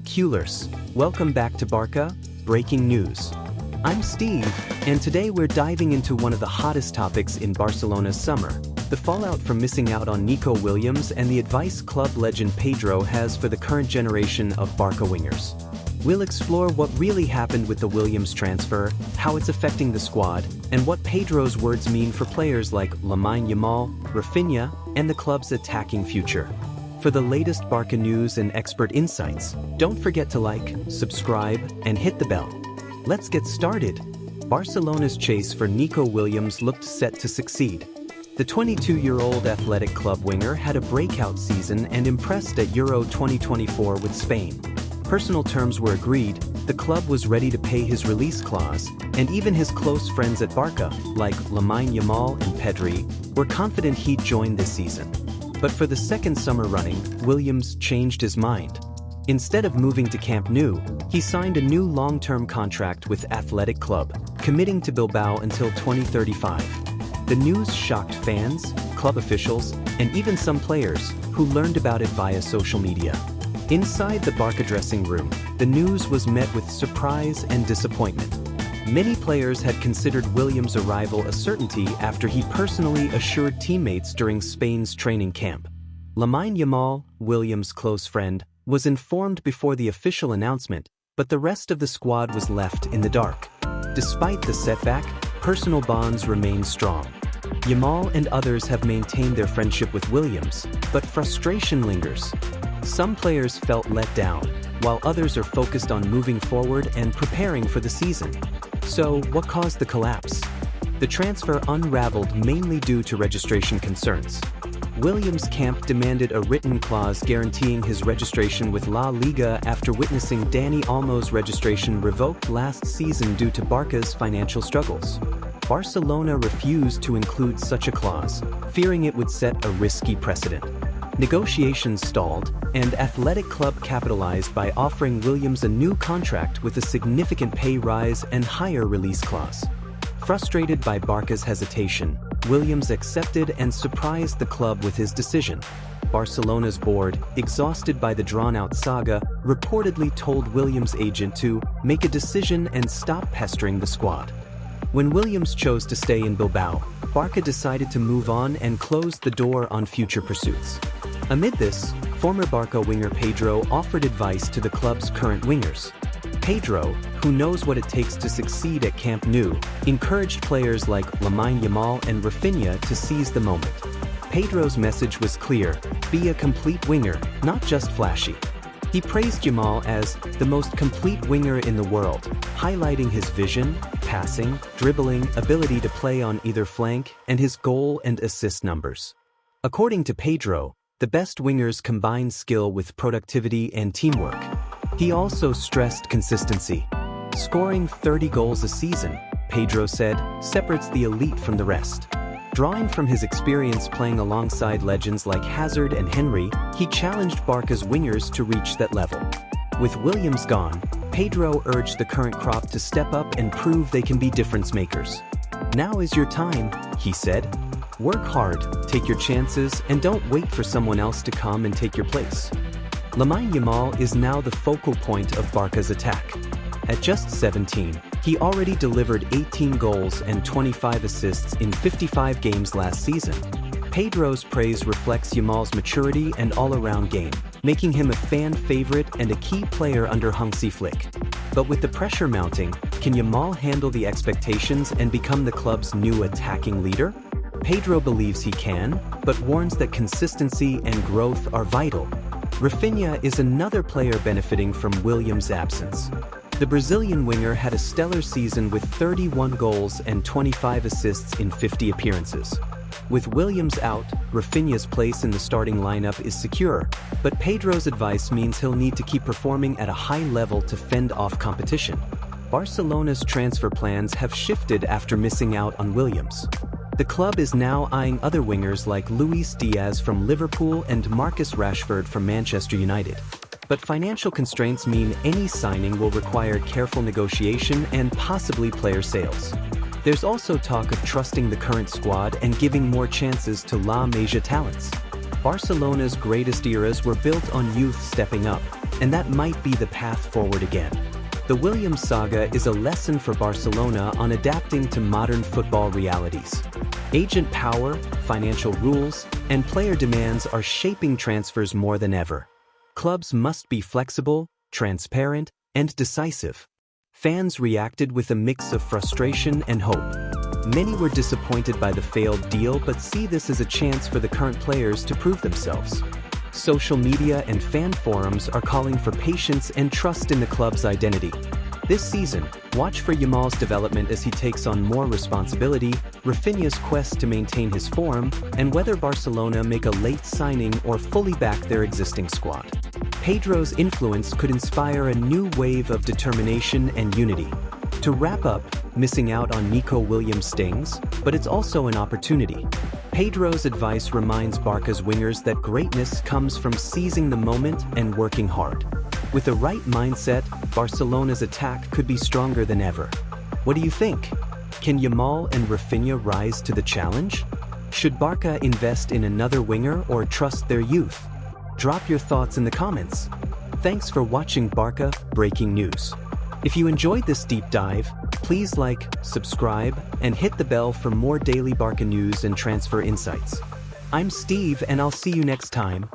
Coolers, welcome back to Barca, Breaking News. I'm Steve, and today we're diving into one of the hottest topics in Barcelona's summer, the fallout from missing out on Nico Williams and the advice club legend Pedri has for the current generation of Barca wingers. We'll explore what really happened with the Williams transfer, how it's affecting the squad, and what Pedri's words mean for players like Lamine Yamal, Raphinha, and the club's attacking future. For the latest Barca news and expert insights, don't forget to like, subscribe, and hit the bell. Let's get started. Barcelona's chase for Nico Williams looked set to succeed. The 22-year-old athletic club winger had a breakout season and impressed at Euro 2024 with Spain. Personal terms were agreed, the club was ready to pay his release clause, and even his close friends at Barca, like Lamine Yamal and Pedri, were confident he'd join this season. But for the second summer running, Williams changed his mind. Instead of moving to Camp Nou, he signed a new long-term contract with Athletic Club, committing to Bilbao until 2035. The news shocked fans, club officials, and even some players, who learned about it via social media. Inside the Barca dressing room, the news was met with surprise and disappointment. Many players had considered Williams' arrival a certainty after he personally assured teammates during Spain's training camp. Lamine Yamal, Williams' close friend, was informed before the official announcement, but the rest of the squad was left in the dark. Despite the setback, personal bonds remain strong. Yamal and others have maintained their friendship with Williams, but frustration lingers. Some players felt let down, while others are focused on moving forward and preparing for the season. So, what caused the collapse? The transfer unraveled mainly due to registration concerns. Williams' camp demanded a written clause guaranteeing his registration with La Liga after witnessing Dani Olmo's registration revoked last season due to Barca's financial struggles. Barcelona refused to include such a clause, fearing it would set a risky precedent. Negotiations stalled, and Athletic Club capitalized by offering Williams a new contract with a significant pay rise and higher release clause. Frustrated by Barca's hesitation, Williams accepted and surprised the club with his decision. Barcelona's board, exhausted by the drawn-out saga, reportedly told Williams' agent to make a decision and stop pestering the squad. When Williams chose to stay in Bilbao, Barca decided to move on and closed the door on future pursuits. Amid this, former Barca winger Pedri offered advice to the club's current wingers. Pedri, who knows what it takes to succeed at Camp Nou, encouraged players like Lamine Yamal and Raphinha to seize the moment. Pedri's message was clear: be a complete winger, not just flashy. He praised Yamal as the most complete winger in the world, highlighting his vision, passing, dribbling, ability to play on either flank, and his goal and assist numbers. According to Pedri, the best wingers combine skill with productivity and teamwork. He also stressed consistency. Scoring 30 goals a season, Pedri said, separates the elite from the rest. Drawing from his experience playing alongside legends like Hazard and Henry, he challenged Barca's wingers to reach that level. With Williams gone, Pedri urged the current crop to step up and prove they can be difference makers. Now is your time, he said. Work hard, take your chances, and don't wait for someone else to come and take your place. Lamine Yamal is now the focal point of Barca's attack. At just 17, he already delivered 18 goals and 25 assists in 55 games last season. Pedri's praise reflects Yamal's maturity and all-around game, making him a fan favorite and a key player under Hansi Flick. But with the pressure mounting, can Yamal handle the expectations and become the club's new attacking leader? Pedri believes he can, but warns that consistency and growth are vital. Raphinha is another player benefiting from Williams' absence. The Brazilian winger had a stellar season with 31 goals and 25 assists in 50 appearances. With Williams out, Raphinha's place in the starting lineup is secure, but Pedri's advice means he'll need to keep performing at a high level to fend off competition. Barcelona's transfer plans have shifted after missing out on Williams. The club is now eyeing other wingers like Luis Diaz from Liverpool and Marcus Rashford from Manchester United. But financial constraints mean any signing will require careful negotiation and possibly player sales. There's also talk of trusting the current squad and giving more chances to La Masia talents. Barcelona's greatest eras were built on youth stepping up, and that might be the path forward again. The Williams saga is a lesson for Barcelona on adapting to modern football realities. Agent power, financial rules, and player demands are shaping transfers more than ever. Clubs must be flexible, transparent, and decisive. Fans reacted with a mix of frustration and hope. Many were disappointed by the failed deal but see this as a chance for the current players to prove themselves. Social media and fan forums are calling for patience and trust in the club's identity. This season, watch for Yamal's development as he takes on more responsibility, Raphinha's quest to maintain his form, and whether Barcelona make a late signing or fully back their existing squad. Pedro's influence could inspire a new wave of determination and unity. To wrap up, missing out on Nico Williams stings, but it's also an opportunity. Pedro's advice reminds Barca's wingers that greatness comes from seizing the moment and working hard. With the right mindset, Barcelona's attack could be stronger than ever. What do you think? Can Yamal and Raphinha rise to the challenge? Should Barca invest in another winger or trust their youth? Drop your thoughts in the comments. Thanks for watching Barca Breaking News. If you enjoyed this deep dive, please like, subscribe, and hit the bell for more daily Barca news and transfer insights. I'm Steve and I'll see you next time.